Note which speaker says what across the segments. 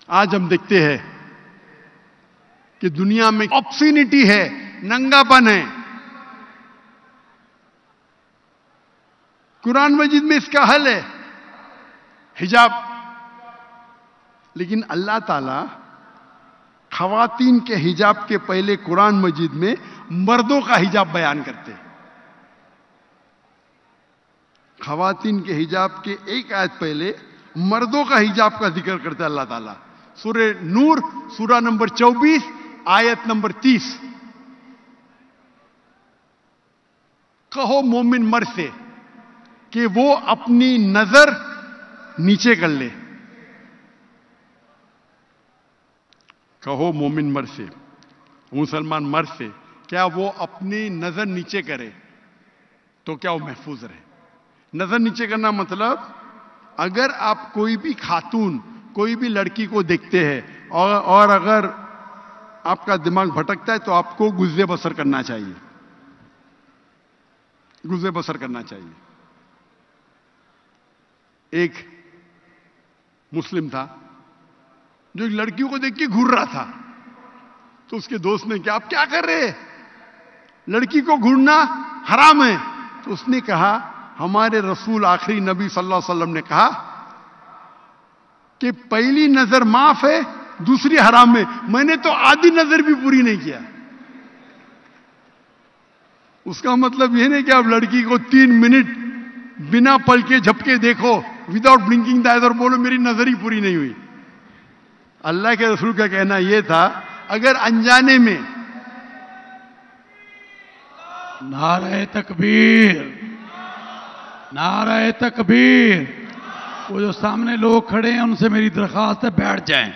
Speaker 1: آج ہم دیکھتے ہیں کہ دنیا میں آبسینٹی ہے، ننگا پن ہے. قرآن مجید میں اس کا حل ہے، حجاب. لیکن اللہ تعالیٰ خواتین کے حجاب کے پہلے قرآن مجید میں مردوں کا حجاب بیان کرتے ہیں. خواتین کے حجاب کے ایک آیت پہلے مردوں کا حجاب کا ذکر کرتا ہے اللہ تعالیٰ. سورہ نور سورہ نمبر 24 آیت نمبر 30. کہو مومن مرد سے کہ وہ اپنی نظر نیچے کر لے. کہو مومن مرد سے، مسلمان مرد سے، کیا وہ اپنی نظر نیچے کرے تو کیا وہ محفوظ رہے. نظر نیچے کرنا مطلب اگر آپ کوئی بھی خاتون، کوئی بھی لڑکی کو دیکھتے ہیں اور اگر آپ کا دماغ بھٹکتا ہے تو آپ کو گزر بسر کرنا چاہیے. گزر بسر کرنا چاہیے. ایک مسلم تھا جو ایک لڑکیوں کو دیکھ کے گھور رہا تھا. تو اس کے دوست نے کہا آپ کیا کر رہے ہیں، لڑکی کو گھورنا حرام ہے. تو اس نے کہا ہمارے رسول آخری نبی صلی اللہ علیہ وسلم نے کہا کہ پہلی نظر معاف ہے، دوسری حرام ہے. میں نے تو آدھی نظر بھی پوری نہیں کیا. اس کا مطلب یہ نہیں کہ آپ لڑکی کو 3 منٹ بنا پل کے جھپکے دیکھو وداؤٹ بلنکنگ دا آئز اور بولو میری نظر ہی پوری نہیں ہوئی. اللہ کے رسول کا کہنا یہ تھا اگر انجانے میں
Speaker 2: نعرہ تکبیر، نعرہ تکبیر. وہ جو سامنے لوگ کھڑے ہیں ان سے میری درخواست ہے بیٹھ جائیں،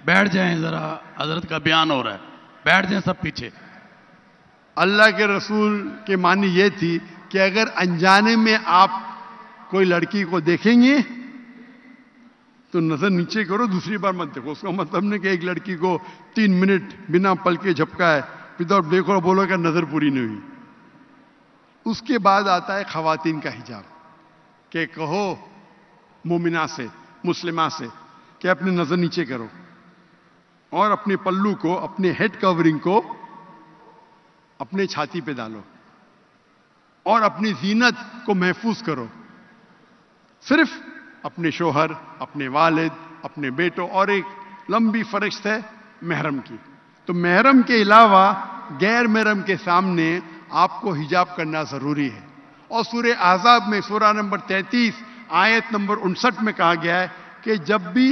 Speaker 2: بیٹھ جائیں. ذرا حضرت کا بیان ہو رہا ہے، بیٹھ جائیں سب پیچھے.
Speaker 1: اللہ کے رسول کے معنی یہ تھی کہ اگر انجانے میں آپ کوئی لڑکی کو دیکھیں گے تو نظر نیچے کرو، دوسری بار مت دیکھو. اس کا مطلب نہیں کہ ایک لڑکی کو 3 منٹ بنا پل کے جھپکا ہے وداؤٹ دیکھو بولو کہ نظر پوری نہیں ہوئی. اس کے بعد آتا ہے خواتین کا حجاب کہ کہو مومنہ سے، مسلمہ سے کہ اپنی نظر نیچے کرو اور اپنے پلو کو، اپنے ہیڈ کورنگ کو اپنے چھاتی پہ ڈالو اور اپنی زینت کو محفوظ کرو. صرف اپنے شوہر، اپنے والد، اپنے بیٹوں اور ایک لمبی فہرست ہے محرم کی. تو محرم کے علاوہ غیر محرم کے سامنے آپ کو حجاب کرنا ضروری ہے. اور سورہ احزاب میں سورہ نمبر 33 آیت نمبر 59 میں کہا گیا ہے کہ جب بھی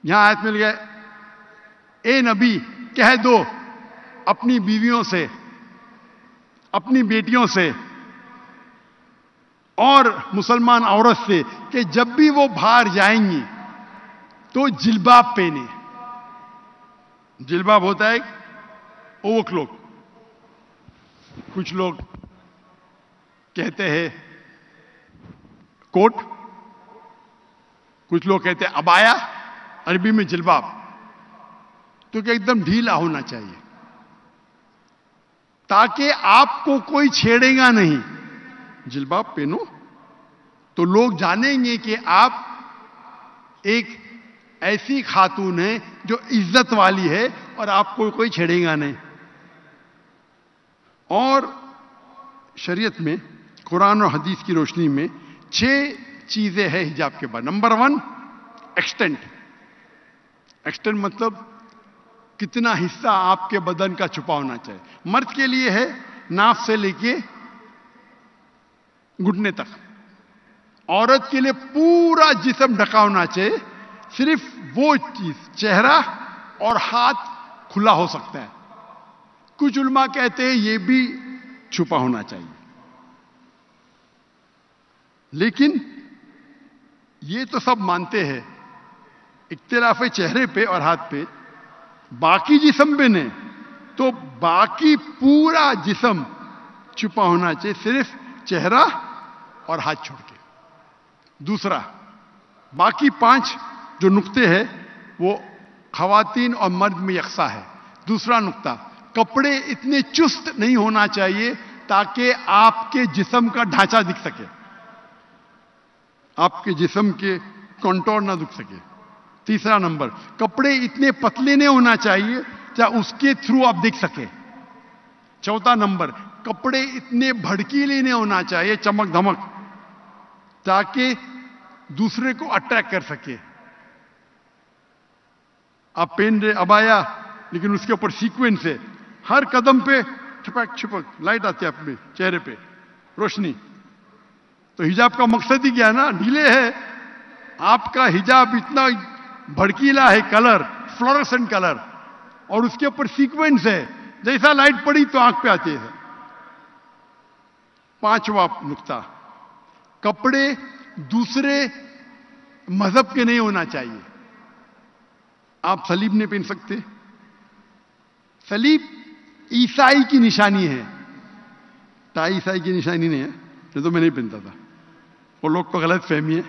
Speaker 1: یہاں آیت مل گیا اے نبی کہہ دو اپنی بیویوں سے، اپنی بیٹیوں سے اور مسلمان عورت سے کہ جب بھی وہ باہر جائیں گی تو جلباب پہنے. جلباب ہوتا ہے اوور کلوک، کچھ لوگ کہتے ہیں کوٹ، کچھ لوگ کہتے ہیں ابایا، عربی میں جلباب. تو کہ ایک دم ڈھیلا ہونا چاہیے تاکہ آپ کو کوئی چھیڑے گا نہیں. جلباب پہنو تو لوگ جانیں گے کہ آپ ایک ایسی خاتون ہیں جو عزت والی ہے اور آپ کو کوئی چھیڑے گا نہیں. اور شریعت میں قرآن اور حدیث کی روشنی میں 6 چیزیں ہیں حجاب کے بعد. Number 1 extent. ایکسٹینٹ مطلب کتنا حصہ آپ کے بدن کا چھپا ہونا چاہیے. مرد کے لیے ہے ناف سے لے کے گھٹنے تک، عورت کے لیے پورا جسم ڈھکا ہونا چاہیے. صرف وہ چیز چہرہ اور ہاتھ کھلا ہو سکتا ہے. کچھ علماء کہتے ہیں یہ بھی چھپا ہونا چاہیے. لیکن یہ تو سب مانتے ہیں، اختلاف ہے چہرے پہ اور ہاتھ پہ. باقی جسم پہ نہیں، تو باقی پورا جسم چھپا ہونا چاہیے، صرف چہرہ اور ہاتھ چھوڑ کے. دوسرا، باقی 5 جو نقطے ہیں وہ خواتین اور مرد میں یکساں ہے. دوسرا نقطہ، کپڑے اتنے چست نہیں ہونا چاہیے تاکہ آپ کے جسم کا ڈھانچہ دکھ سکے، آپ کے جسم کے کنٹور نہ دکھ سکے. तीसरा नंबर, कपड़े इतने पतले नहीं होना चाहिए चाहे उसके थ्रू आप देख सके। चौथा नंबर, कपड़े इतने भड़कीले नहीं होना चाहिए, चमक धमक, ताकि दूसरे को अट्रैक्ट कर सके। आप पहन रहे अबाया, लेकिन उसके ऊपर सीक्वेंस है, हर कदम पे छपक छपक लाइट आती है अपने चेहरे पे, रोशनी। तो हिजाब का मकसद ही क्या है ना, ढीले है। आपका हिजाब इतना भड़कीला है, कलर फ्लोरोसेंट कलर, और उसके ऊपर सीक्वेंस है, जैसा लाइट पड़ी तो आंख पे आती है। पांचवा नुक्ता, कपड़े दूसरे मजहब के नहीं होना चाहिए। आप सलीब नहीं पहन सकते। सलीब ईसाई की निशानी है, टाई ईसाई की निशानी नहीं है, ये तो मैं नहीं पहनता था, वो लोग को गलत फहमी है।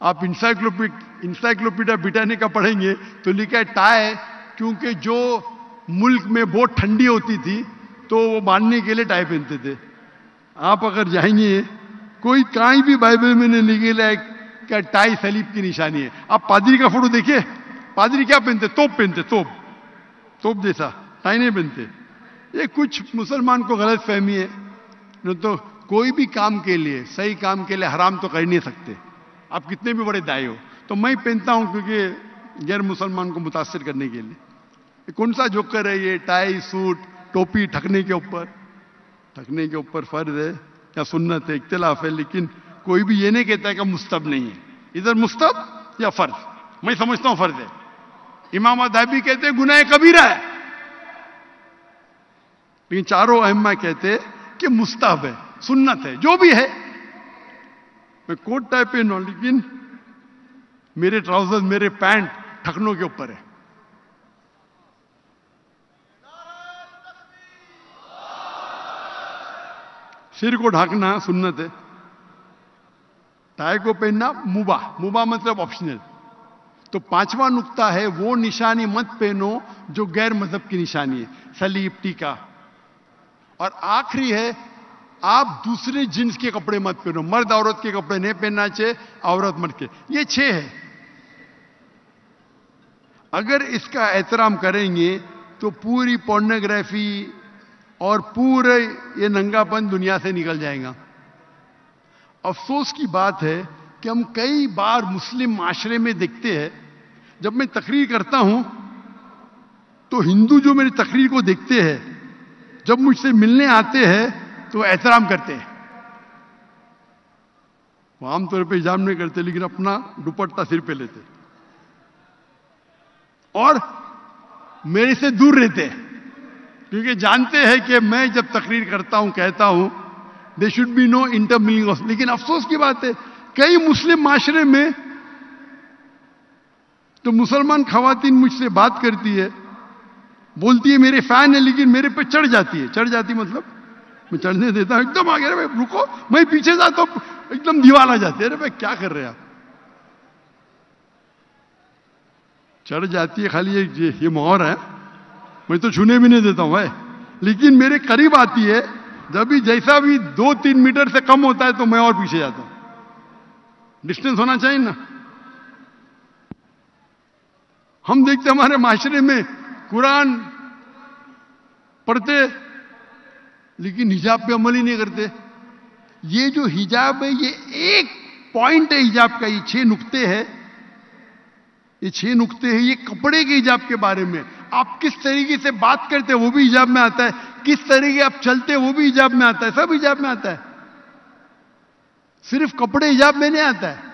Speaker 1: आप इंसाइक्लोपीडिया ब्रिटानिका पढ़ेंगे तो लिखा है टाई, क्योंकि जो मुल्क में बहुत ठंडी होती थी तो वो बांधने के लिए टाई पहनते थे। आप अगर जाएंगे, कोई कहीं भी बाइबल में नहीं लिखा है कि टाई सलीब की निशानी है। आप पादरी का फोटो देखिए, पादरी क्या पहनते, तोप पहनते, तोप जैसा, टाई नहीं पहनते। ये कुछ मुसलमान को गलत फहमी है। न तो कोई भी काम के लिए, सही काम के लिए हराम तो कर नहीं सकते, आप कितने भी बड़े दाई हो। तो मैं पहनता हूं क्योंकि गैर मुसलमान को मुतासिर करने के लिए। ये कौन सा जोकर है ये, टाई सूट टोपी ढकने के ऊपर फर्ज है या सुन्नत है, इख्तिलाफ है, लेकिन कोई भी ये नहीं कहता है कि मुस्तहब नहीं है। इधर मुस्तहब या फर्ज, मैं समझता हूं फर्ज है। इमाम अदाबी कहते हैं गुनाह कबीरा है, लेकिन चारों अहम्मा कहते कि मुस्तहब है, सुन्नत है, जो भी है। मैं कोट टाइप पहनू, लेकिन मेरे ट्राउजर, मेरे पैंट ठकनों के ऊपर है। सिर को ढाकना सुन्नत है, टाई को पहनना मुबा मतलब ऑप्शनल। तो पांचवा नुक्ता है, वो निशानी मत पहनो जो गैर मजहब की निशानी है, सलीब, टीका। और आखिरी है, आप दूसरे जिन्स के कपड़े मत पहनो, मर्द औरत के कपड़े नहीं पहनना चाहिए, औरत मर्द के। ये 6 है। अगर इसका एहतराम करेंगे तो पूरी पोर्नोग्राफी और पूरे ये नंगापन दुनिया से निकल जाएगा। अफसोस की बात है कि हम कई बार मुस्लिम माशरे में देखते हैं, जब मैं तकरीर करता हूं तो हिंदू जो मेरी तकरीर को देखते हैं, जब मुझसे मिलने आते हैं तो एहतराम करते हैं। वो आमतौर पर हिजाब नहीं करते, लेकिन अपना दुपट्टा सिर पे लेते और मेरे से दूर रहते हैं, क्योंकि जानते हैं कि मैं जब तकरीर करता हूं, कहता हूं, they should be no intermingling of. लेकिन अफसोस की बात है, कई मुस्लिम माशरे में तो मुसलमान खवातीन मुझसे बात करती है, बोलती है मेरे फैन है, लेकिन मेरे पे चढ़ जाती है। चढ़ जाती मतलब मैं चढ़ने देता हूं, एकदम आगे, भाई रुको, मैं पीछे जाता हूं, एकदम दीवाना जाती है, अरे भाई क्या कर रहे हैं आप। चढ़ जाती है, खाली ये मोहर है, मैं तो छूने भी नहीं देता हूं भाई। लेकिन मेरे करीब आती है, जब भी जैसा भी 2-3 मीटर से कम होता है तो मैं और पीछे जाता हूं। डिस्टेंस होना चाहिए ना। हम देखते हमारे माशरे में कुरान पढ़ते, लेकिन हिजाब पे अमल ही नहीं करते। ये जो हिजाब है, ये एक पॉइंट है हिजाब का, ये 6 नुक्ते हैं, ये 6 नुक्ते हैं, ये कपड़े के हिजाब के बारे में। आप किस तरीके से बात करते हैं वो भी हिजाब में आता है, किस तरीके आप चलते हैं वो भी हिजाब में आता है, सब हिजाब में आता है। सिर्फ कपड़े हिजाब में नहीं आता है।